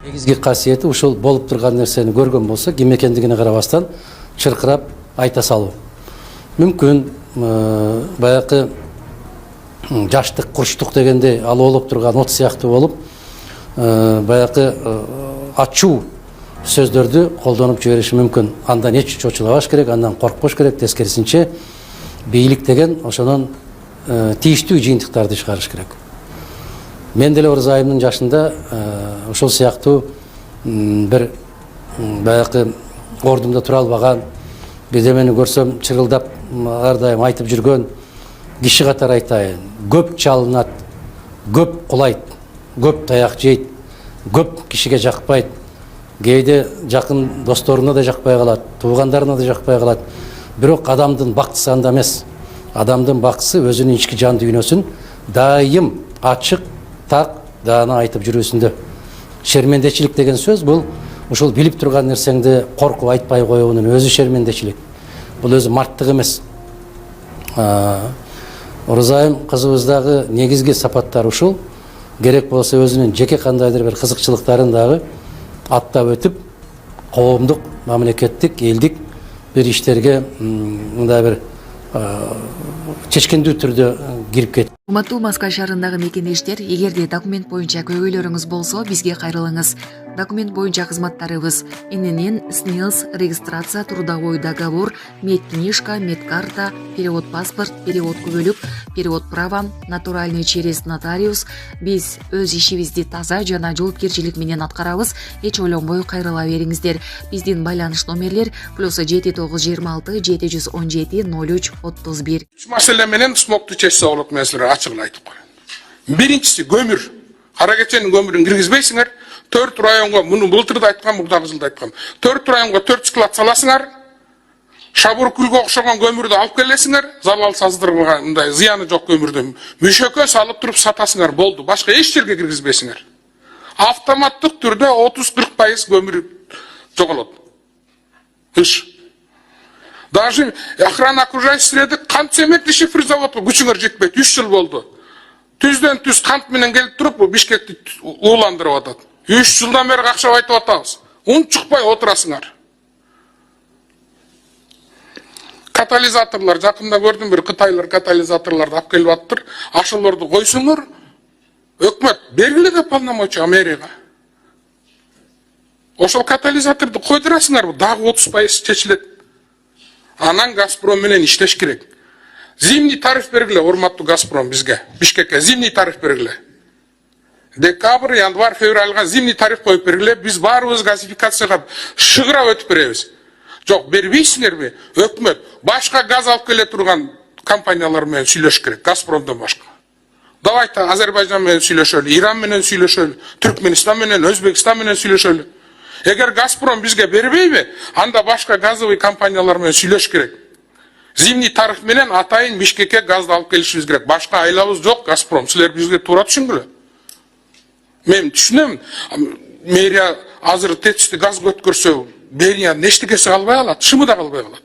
Негизги касиети ушул болуп турган нерсени көргөн болсо, ким экендигине карабастан чыркырап айта салуу. Мүмкүн баягы жаштык, курчтук дегенде ал болуп турган от сыяктуу болуп, баягы ачуу сөздөрдү колдонуп жибериши мүмкүн. Андан эч чочулабаш керек, андан коркпош керек, тескерисинче бийлик деген ошонун тийиштүү жыйынтыктарды чыгарыш керек. Мен деле Ороза айымдын жашында ошол сыяктуу бир баягы ордумда тура албаган, бирдемени көрсөм чырылдап ар дайым айтып жүргөн киши катары айтайын. Көп чалынат, көп кулайт, көп таяк жейт, көп кишиге жакпайт. Кээде жакын досторуна да жакпай калат, туугандарына да жакпай калат. Бирок адамдын бактысы анда эмес. Адамдын бактысы өзүнүн ички жан дүйнөсүн дайым ачык, так даана айтып жүрүүсүндө. Шермендечилик деген сөз бул ушул билип турган нерсеңди коркуп айтпай коюунун өзү шермендечилик. Бул өзү марттык эмес. Ороза айым кызыбыздагы негизги сапаттары ушул. Керек болсо өзүнүн жеке кандайдыр бир кызыкчылыктарын дагы аттап өтүп, коомдук, мамлекеттик, элдик бир иштерге мындай бир чечкиндүү түрдө кирип кетти. Урматтуу Маскал шаарындагы мекендештер, эгерде документ боюнча көйгөйлөрүңүз болсо, бизге кайрылыңыз. Документ боюнча кызматтарыбыз: ИНН, СНИЛС, регистрация, трудовой договор, медкнижка, медкарта, перевод паспорт, перевод күбөлүк, перевод права, натуральный через нотариус. Биз өз ишибизди таза жана жоопкерчилик менен аткарабыз. Эч ойлонбой кайрыла бериңиздер. Биздин байланыш номерлер +7926 717 03 31. Маселе менен смокту чечсе болот, мен силерге ачыгын айтып коеюн. Биринчиси көмүр. Кара кеченин көмүрүн киргизбейсиңер. 4 районго, муну былтыр да айткам, мурдагы жылда айткам. 4 районго 4 склад саласыңар. Шабур күлгө окшогон көмүрдү алып келесиңер, залалсыздырган мындай зыяны жок көмүрдү мөшөккө салып туруп сатасыңар, болду. Башка эч жерге киргизбейсиңер. Автоматтык түрдө 30-40% көмүр жоголот. Даже охрана окружающей среды кант цементный шифр заводу күчүңөр жетпейт. 3 жыл болду. Түздөн түз кант менен келип туруп Бишкекти ууландырып атат. 3 жылдан бери акча айтып атабыз. Унчукпай отурасыңар. Катализаторлор, жакында көрдүм, бир кытайлар катализаторлорду алып келип аттыр. Ашыларды койсоңор, өкмөт бергиле деп полномочия мэрияга. Ошол катализаторду койдурасыңар, дагы 30% чечилет. Анан Газпром менен иштеш керек. Зимний тариф бергиле, урматтуу Газпром бизге, Бишкекке зимний тариф бергиле. Декабрь, январь, февралга зимний тариф коюп бергиле, биз баарыбыз газификацияга шыгырап өтүп беребиз. Жок, бербейсиңерби? Өкмөт башка газ алып келе турган компаниялар менен сүйлөш керек, Газпромдон башка. Давайте Азербайжан менен сүйлөшөлү, Иран менен сүйлөшөлү, Түркмөнстан менен, Өзбекстан менен сүйлөшөлү. Эгер Газпром бизге бербейби, анда башка газовый компаниялар менен сүйлөш керек. Зимний тариф менен атайын Бишкекке газды алып келишибиз керек. Башка айлабыз жок, Газпром. Силер бизге туура түшүнгүлө. Мен түшүнөм, мэрия азыр тетишти газ көткөрсө, мэриянын эчтекеси калбай калат, шымы да калбай калат.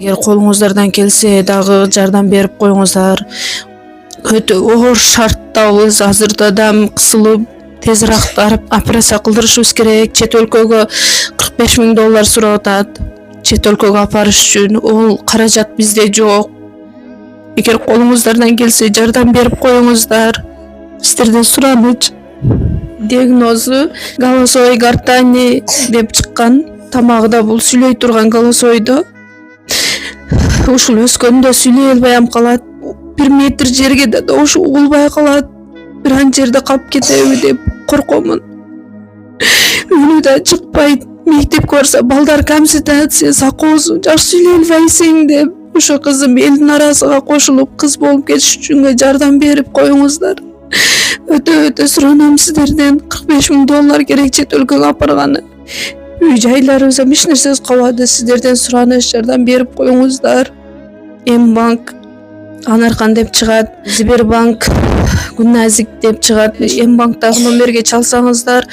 Эгер колуңуздардан келсе дагы жардам берип коюңуздар. Өтө оор шарттабыз, азырда дам кысылып, тезирээк барып операция кылдырышыбыз керек. Чет өлкөгө $45,000 сурап атат. Чет өлкөгө апарыш үчүн ол каражат бизде жок. Эгер колуңуздардан келсе жардам берип коюңуздар. Сиздерден сураныч. Диагнозу голосовой гортани деп чыккан. Тамагыда бул сүйлөй турган голосойдо. Ушул өскөндө сүйлөй албай калат. 1 метр жерге да ушу угулбай калат. Бир ан жерде калып кетеби деп коркомун. Үнү да чыкпайт. Мектепке барса балдар консультация, сакоосу жакшы сүйлөй албайсың деп. Ошо кызым элдин арасына кошулуп кыз болуп кетиш үчүн жардам берип коюңуздар. Өтө суранам сиздерден. $45,000 керек чет өлкөгө апарганы. Үй жайларыбыз эч нерсесиз калбады. Сиздерден сураныш, жардам берип коюңуздар. М банк Анаркан деп чыгат, Сбербанк Гүнназик деп чыгат. Эм банктагы номерге чалсаңыздар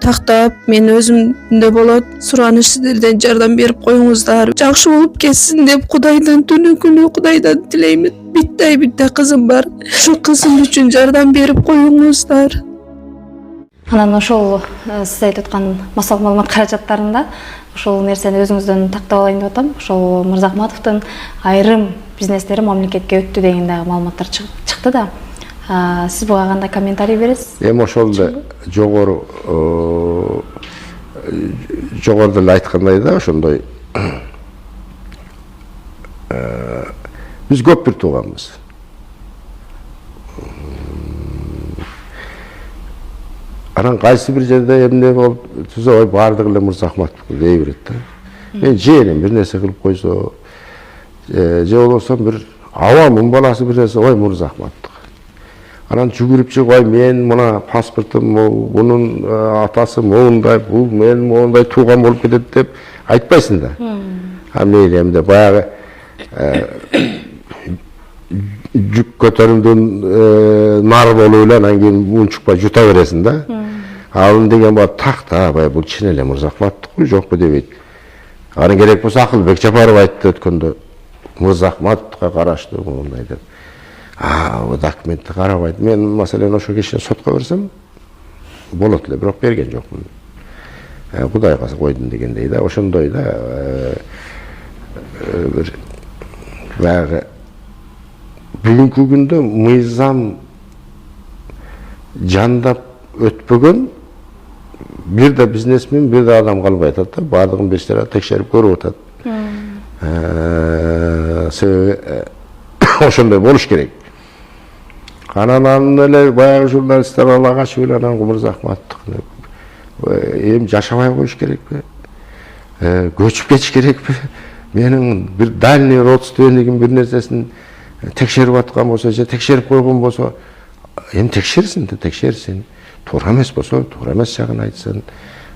тактап мен өзүмдө болот. Сураныш сиздерден жардам берип коюңуздар. Жакшы болуп кетсин деп Кудайдан түнү күнү Кудайдан тилеймин. Биттей кызым бар. Ошо кызым үчүн жардам берип коюңуздар. Анан ошол сиз айтып аткан массалык маалымат каражаттарында ошол нерсени өзүңүздөн тактап алайын деп атам. Ошол Мырзахматовдун айрым бизнестери мамлекетке өттү деген дагы маалыматтар чыкты да. Сиз буга кандай комментарий бересиз? Эми ошол жогоруда эле айткандай да, ошондой биз көп бир тууганбыз. Анан кайсы бир жерде эмне болуп турса, ой баардыгы эле Мырзахматов дей берет да. Мен жээрим бир нерсе кылып койсо, же болбосо бир авамдын баласы бир нерсе, ой Мырзахматов. Анан жүгүрүп чыгып, ой мен мына паспортум могу, бунун атасы моундай, бул мен моундай тууган болуп кетет деп айтпайсың да. Мейли эмне баягы жүк көтөрүмдүн нар болуп эле анан кийин унчукпай жута бересиң да. Ал деген бар такта, баягы бул чын эле Мырзахматовбу жокпу дебейт. Анан керек болсо Акылбек Жапаров айтты өткөндө, Мырзахматовго караштуу моундай деп. Документти карабайт. Мен маселен ошо кишини сотко берсем болот эле, бирок берген жокмун. Кудайга койдум дегендей да, ошондой да. Бир баягы бүгүнкү күндө мыйзам жандап өтпөгөн бир да бизнесмен, бир да адам калбай атат да, баардыгын бештер текшерип көрүп атат. Себеби ошондой болуш керек. Анан эле баягы журналисттер ала качып эле анан Мырзахматовду эми жашабай коюш керекпи? Көчүп кетиш керекпи? Менин бир дальний родственнигим бир нерсесин текшерип аткан болсо, же текшерип койгон болсо, эми текшерсин да, текшерсин. Туура эмес болсо, туура эмес жагын айтсын.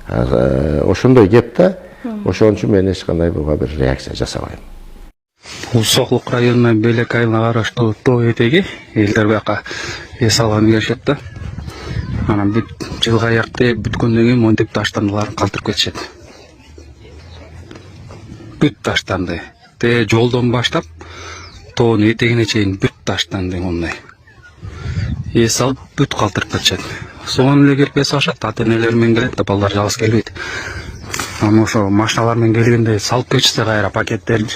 Ошондой кеп да. Ошон үчүн мен эч кандай буга бир реакция жасабайм. Соклук районуна Белек айылына караштуу Тоо этеги элдер бияка эс алганы келишет да. Анан бүт жылга аякты бүткөндөн кийин монтип таштандыларын калтырып кетишет. Бүт таштанды. Жолдон баштап Тоонун этегине чейин бүт таштанды мондай. Эс алып бүт калтырып кетишет. Сонун эле келип эс алышат, ата-энелер менен келет да, балдар жалгыз келбейт. Анан ошо машиналар менен келгенде салып кетишсе кайра пакеттерди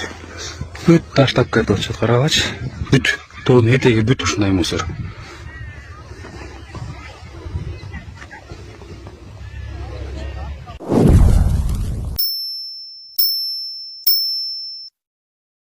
бүт таштап кетип атышат, карагачы. Бүт Тоонун этеги бүт ушундай мусор.